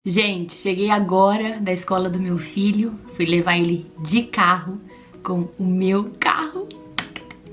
Gente, cheguei agora da escola do meu filho, fui levar ele de carro com o meu carro.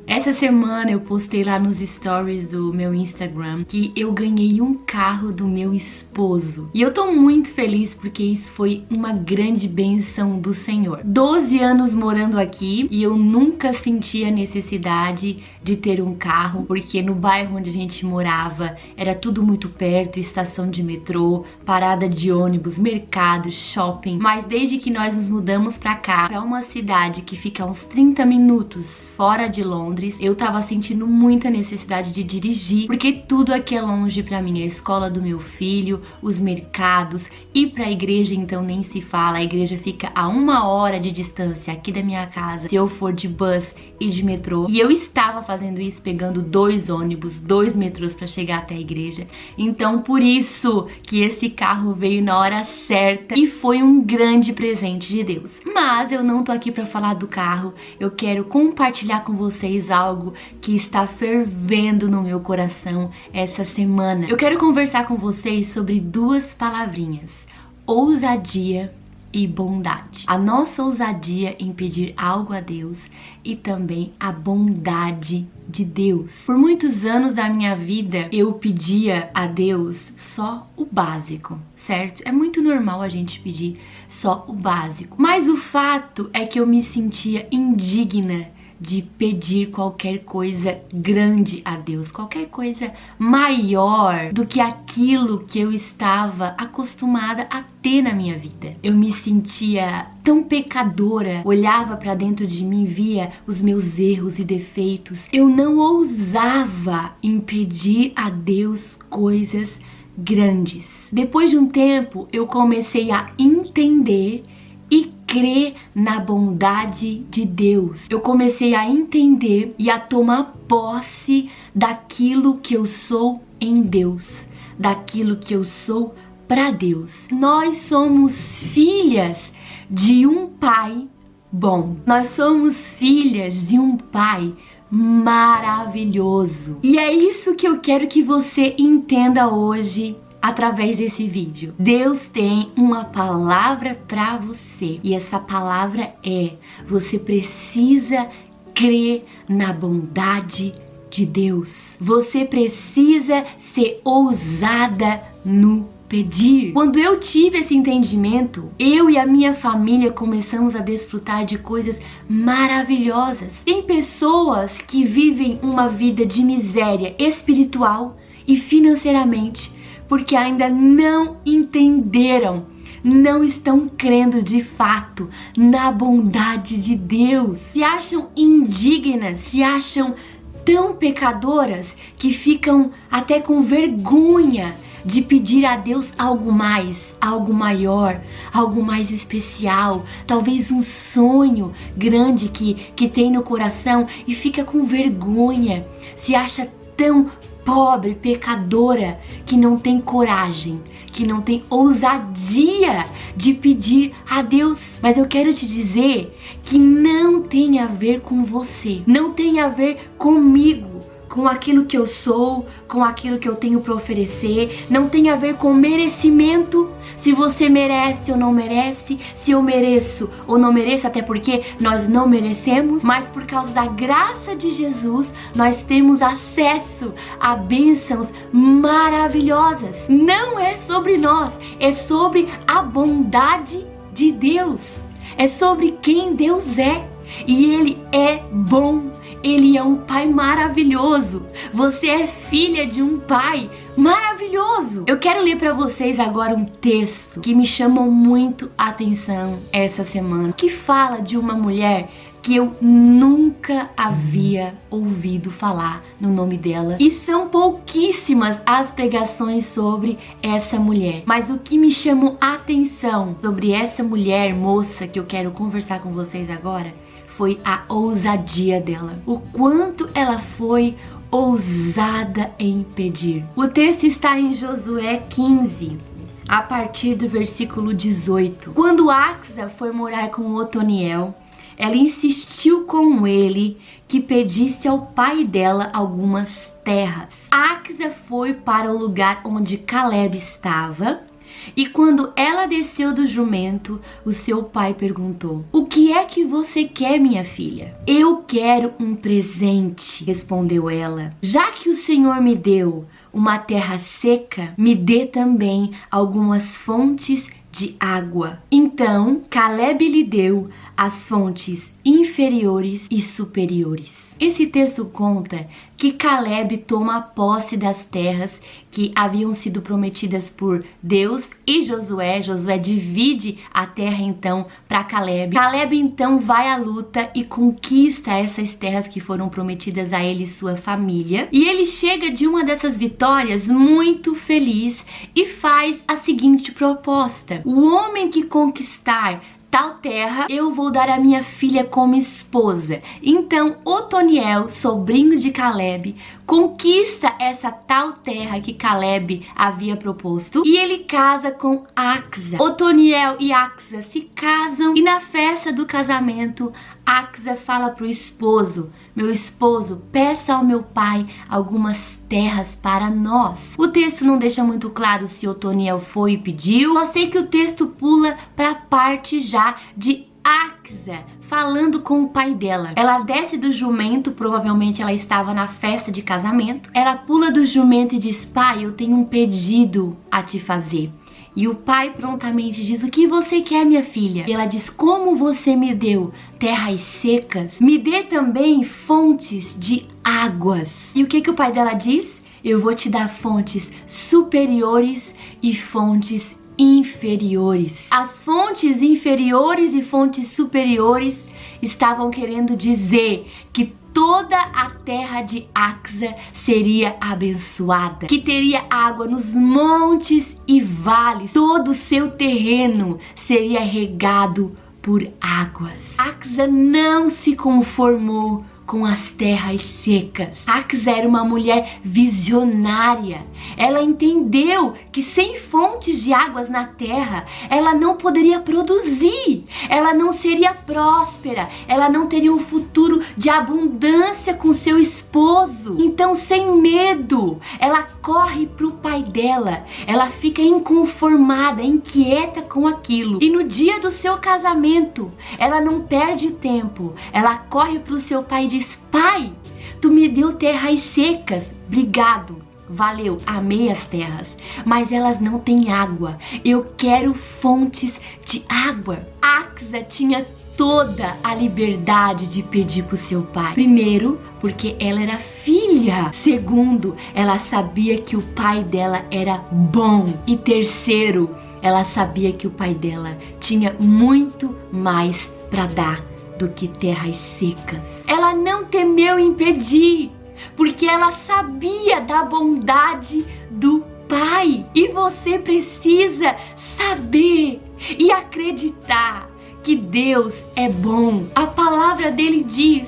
Essa semana eu postei lá nos stories do meu Instagram que eu ganhei um carro do meu esposo. E eu tô muito feliz porque isso foi uma grande bênção do Senhor. 12 anos morando aqui e eu nunca senti a necessidade de ter um carro, porque no bairro onde a gente morava era tudo muito perto, estação de metrô, parada de ônibus, mercado, shopping. Mas desde que nós nos mudamos pra cá, pra uma cidade que fica a uns 30 minutos fora de Londres, eu tava sentindo muita necessidade de dirigir, porque tudo aqui é longe pra mim, a escola do meu filho, os mercados, ir pra igreja então nem se fala, a igreja fica a 1 hora de distância aqui da minha casa, se eu for de bus e de metrô, e eu estava fazendo isso pegando 2 ônibus, 2 metrôs pra chegar até a igreja, então por isso que esse carro veio na hora certa e foi um grande presente de Deus. Mas eu não tô aqui pra falar do carro, eu quero compartilhar com vocês algo que está fervendo no meu coração essa semana. Eu quero conversar com vocês sobre 2 palavrinhas: ousadia e bondade. A nossa ousadia em pedir algo a Deus e também a bondade de Deus. Por muitos anos da minha vida eu pedia a Deus só o básico, certo? É muito normal a gente pedir só o básico, mas o fato é que eu me sentia indigna de pedir qualquer coisa grande a Deus, qualquer coisa maior do que aquilo que eu estava acostumada a ter na minha vida. Eu me sentia tão pecadora, olhava para dentro de mim, via os meus erros e defeitos. Eu não ousava impedir a Deus coisas grandes. Depois de um tempo, eu comecei a entender e crer na bondade de Deus. Eu comecei a entender e a tomar posse daquilo que eu sou em Deus, daquilo que eu sou para Deus. Nós somos filhas de um pai bom. Nós somos filhas de um pai maravilhoso. E é isso que eu quero que você entenda hoje através desse vídeo. Deus tem uma palavra para você e essa palavra é: você precisa crer na bondade de Deus. Você precisa ser ousada no pedir. Quando eu tive esse entendimento, eu e a minha família começamos a desfrutar de coisas maravilhosas. Tem pessoas que vivem uma vida de miséria espiritual e financeiramente porque ainda não entenderam, não estão crendo de fato na bondade de Deus. Se acham indignas, se acham tão pecadoras que ficam até com vergonha de pedir a Deus algo mais, algo maior, algo mais especial, talvez um sonho grande que tem no coração e fica com vergonha, se acha tão pobre, pecadora, que não tem coragem, que não tem ousadia de pedir a Deus. Mas eu quero te dizer que não tem a ver com você, não tem a ver comigo, com aquilo que eu sou, com aquilo que eu tenho para oferecer, não tem a ver com merecimento, se você merece ou não merece, se eu mereço ou não mereço, até porque nós não merecemos, mas por causa da graça de Jesus, nós temos acesso a bênçãos maravilhosas. Não é sobre nós, é sobre a bondade de Deus, é sobre quem Deus é, e Ele é bom. Ele é um pai maravilhoso. Você é filha de um pai maravilhoso. Eu quero ler para vocês agora um texto que me chamou muito a atenção essa semana, que fala de uma mulher que eu nunca havia ouvido falar no nome dela. E são pouquíssimas as pregações sobre essa mulher. Mas o que me chamou a atenção sobre essa mulher, moça, que eu quero conversar com vocês agora, foi a ousadia dela. O quanto ela foi ousada em pedir. O texto está em Josué 15, a partir do versículo 18. Quando Axa foi morar com Otoniel, ela insistiu com ele que pedisse ao pai dela algumas terras. Axa foi para o lugar onde Caleb estava E quando ela desceu do jumento, o seu pai perguntou: "O que é que você quer, minha filha?" "Eu quero um presente", respondeu ela. "Já que o Senhor me deu uma terra seca, me dê também algumas fontes de água." Então Caleb lhe deu as fontes inferiores e superiores. Esse texto conta que Caleb toma posse das terras que haviam sido prometidas por Deus e Josué. Josué divide a terra então para Caleb. Caleb então vai à luta e conquista essas terras que foram prometidas a ele e sua família. E ele chega de uma dessas vitórias muito feliz e faz a seguinte proposta: "O homem que conquistar tal terra, eu vou dar a minha filha como esposa." Então Otoniel, sobrinho de Caleb, conquista essa tal terra que Caleb havia proposto e ele casa com Axa. Otoniel e Axa se casam e na festa do casamento, Axa fala pro esposo: "Meu esposo, peça ao meu pai algumas terras para nós." O texto não deixa muito claro se Otoniel foi e pediu. Só sei que o texto pula para a parte já de Axa falando com o pai dela. Ela desce do jumento, provavelmente ela estava na festa de casamento. Ela pula do jumento e diz: "Pai, eu tenho um pedido a te fazer." E o pai prontamente diz: "O que você quer, minha filha?" E ela diz: "Como você me deu terras secas, me dê também fontes de águas." E o que o pai dela diz? "Eu vou te dar fontes superiores e fontes inferiores." As fontes inferiores e fontes superiores estavam querendo dizer que toda a terra de Axa seria abençoada, que teria água nos montes e vales, todo o seu terreno seria regado por águas. Axa não se conformou com as terras secas. Axa era uma mulher visionária. Ela entendeu que sem fontes de águas na terra, ela não poderia produzir, ela não seria próspera, ela não teria um futuro de abundância com seu esposo. Então, sem medo, ela corre para o pai dela, ela fica inconformada, inquieta com aquilo. E no dia do seu casamento, ela não perde tempo, ela corre para o seu pai e diz: "Pai, tu me deu terras secas, obrigado. Valeu, amei as terras, mas elas não têm água. Eu quero fontes de água." Axa tinha toda a liberdade de pedir para o seu pai. Primeiro, porque ela era filha. Segundo, ela sabia que o pai dela era bom. E terceiro, ela sabia que o pai dela tinha muito mais para dar do que terras secas. Ela não temeu em pedir, porque ela sabia da bondade do pai. E você precisa saber e acreditar que Deus é bom. A palavra dele diz: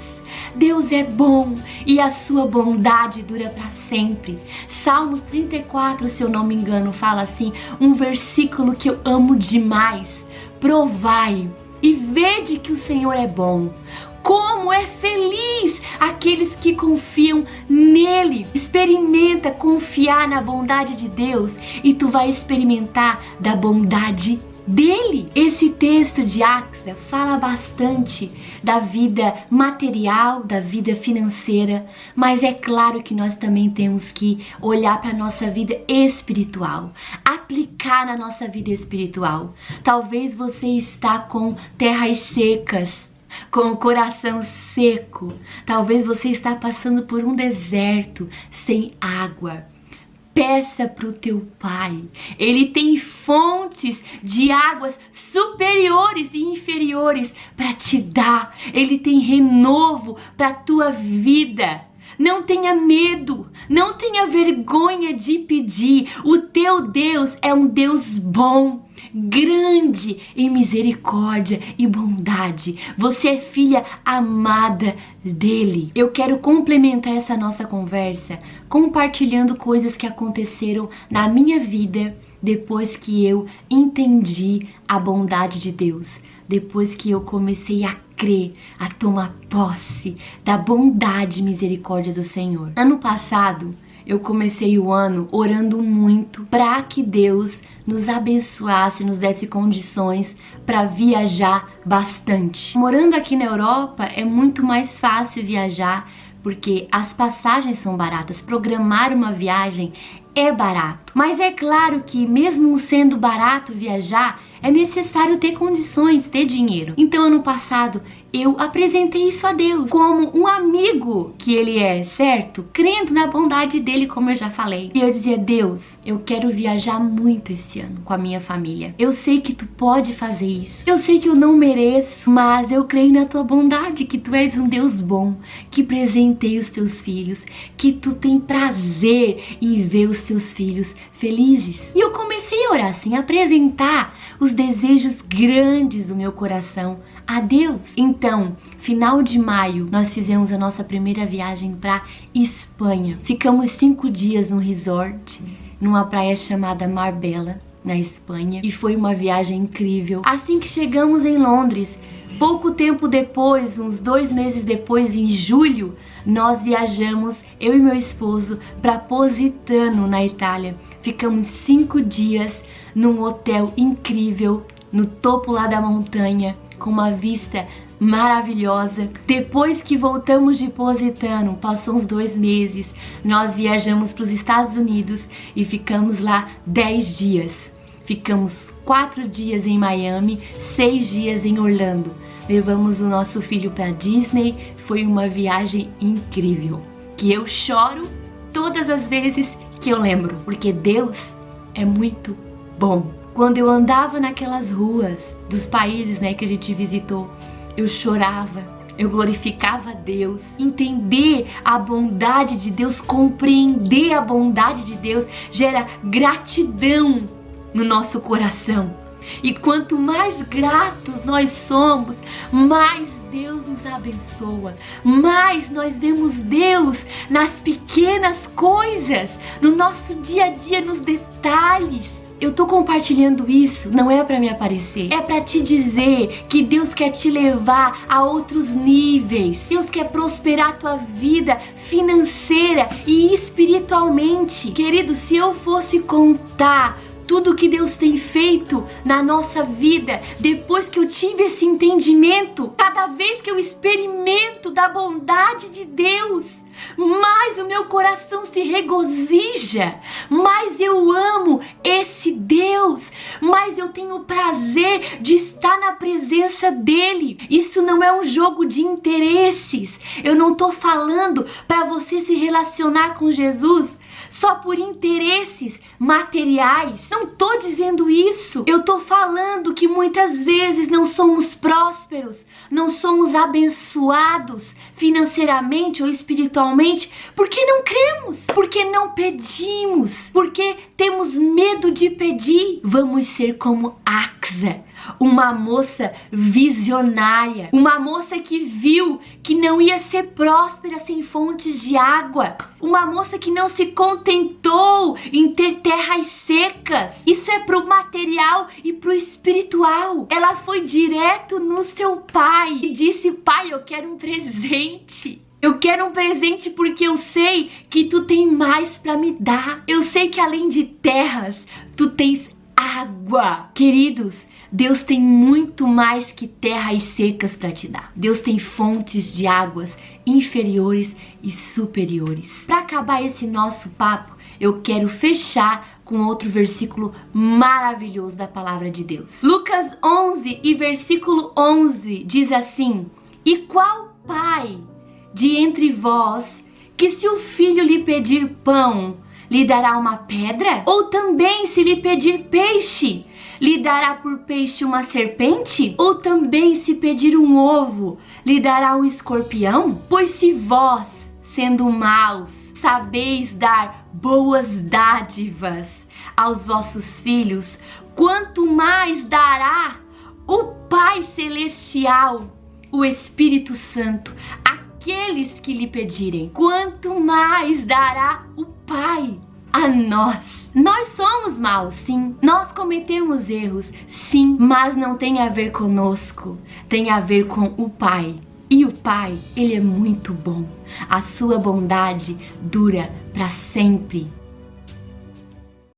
Deus é bom e a sua bondade dura para sempre. Salmos 34, se eu não me engano, fala assim, um versículo que eu amo demais: "Provai e vede que o Senhor é bom. Como é feliz aqueles que confiam nele." Experimenta confiar na bondade de Deus e tu vai experimentar da bondade dele. Esse texto de Axa fala bastante da vida material, da vida financeira, mas é claro que nós também temos que olhar para a nossa vida espiritual, aplicar na nossa vida espiritual. Talvez você está com terras secas, com o coração seco. Talvez você está passando por um deserto sem água. Peça para o teu pai. Ele tem fontes de águas superiores e inferiores para te dar. Ele tem renovo para a tua vida. Não tenha medo, não tenha vergonha de pedir. O teu Deus é um Deus bom, grande em misericórdia e bondade. Você é filha amada dele. Eu quero complementar essa nossa conversa compartilhando coisas que aconteceram na minha vida depois que eu entendi a bondade de Deus. Depois que eu comecei a crer, a tomar posse da bondade e misericórdia do Senhor. Ano passado, eu comecei o ano orando muito para que Deus nos abençoasse, nos desse condições para viajar bastante. Morando aqui na Europa é muito mais fácil viajar porque as passagens são baratas, programar uma viagem é barato. Mas é claro que mesmo sendo barato viajar, é necessário ter condições, ter dinheiro. Então ano passado eu apresentei isso a Deus como um amigo que ele é, certo? Crendo na bondade dele, como eu já falei. E eu dizia: Deus, eu quero viajar muito esse ano com a minha família. Eu sei que tu pode fazer isso. Eu sei que eu não mereço, mas eu creio na tua bondade, que tu és um Deus bom, que presenteia os teus filhos, que tu tem prazer em ver os teus filhos felizes. E eu comecei a orar assim, a apresentar os desejos grandes do meu coração a Deus. Então, final de maio, nós fizemos a nossa primeira viagem para Espanha. Ficamos 5 dias no resort, numa praia chamada Marbella, na Espanha, e foi uma viagem incrível. Assim que chegamos em Londres, pouco tempo depois, uns 2 meses depois, em julho, nós viajamos, eu e meu esposo, para Positano, na Itália. Ficamos 5 dias num hotel incrível, no topo lá da montanha, com uma vista maravilhosa. Depois que voltamos de Positano, passou uns 2 meses, nós viajamos para os Estados Unidos e ficamos lá 10 dias. Ficamos 4 dias em Miami, 6 dias em Orlando. Levamos o nosso filho para Disney. Foi uma viagem incrível, que eu choro todas as vezes que eu lembro, porque Deus é muito bom. Quando eu andava naquelas ruas dos países, que a gente visitou, eu chorava, eu glorificava a Deus. Entender a bondade de Deus, compreender a bondade de Deus gera gratidão no nosso coração. E quanto mais gratos nós somos, mais Deus nos abençoa, mais nós vemos Deus nas pequenas coisas, no nosso dia a dia, nos detalhes. Eu tô compartilhando isso, não é para me aparecer, é para te dizer que Deus quer te levar a outros níveis. Deus quer prosperar a tua vida financeira e espiritualmente. Querido, se eu fosse contar tudo que Deus tem feito na nossa vida, depois que eu tive esse entendimento, cada vez que eu experimento da bondade de Deus, mais o meu coração se regozija, mais eu amo esse Deus, mais eu tenho prazer de estar na presença dele. Isso não é um jogo de interesses. Eu não tô falando para você se relacionar com Jesus só por interesses materiais. Não tô dizendo isso. Eu tô falando que muitas vezes não somos prósperos, não somos abençoados financeiramente ou espiritualmente porque não cremos, porque não pedimos, porque temos medo de pedir. Vamos ser como Axa, uma moça visionária, uma moça que viu que não ia ser próspera sem fontes de água, uma moça que não se contentou em ter terras secas. Isso é pro material e pro espiritual. Ela foi direto no seu pai e disse: pai, eu quero um presente. Eu quero um presente porque eu sei que tu tem mais para me dar. Eu sei que além de terras, tu tens água. Queridos, Deus tem muito mais que terras secas para te dar. Deus tem fontes de águas inferiores e superiores. Para acabar esse nosso papo, eu quero fechar com outro versículo maravilhoso da palavra de Deus. Lucas 11 e versículo 11 diz assim: e qual pai de entre vós que, se o filho lhe pedir pão, lhe dará uma pedra? Ou também, se lhe pedir peixe, lhe dará por peixe uma serpente? Ou também, se pedir um ovo, lhe dará um escorpião? Pois se vós, sendo maus, sabeis dar boas dádivas aos vossos filhos, quanto mais dará o Pai Celestial, o Espírito Santo, aqueles que lhe pedirem. Quanto mais dará o Pai a nós. Nós somos maus, sim. Nós cometemos erros, sim. Mas não tem a ver conosco. Tem a ver com o Pai. E o Pai, ele é muito bom. A sua bondade dura para sempre.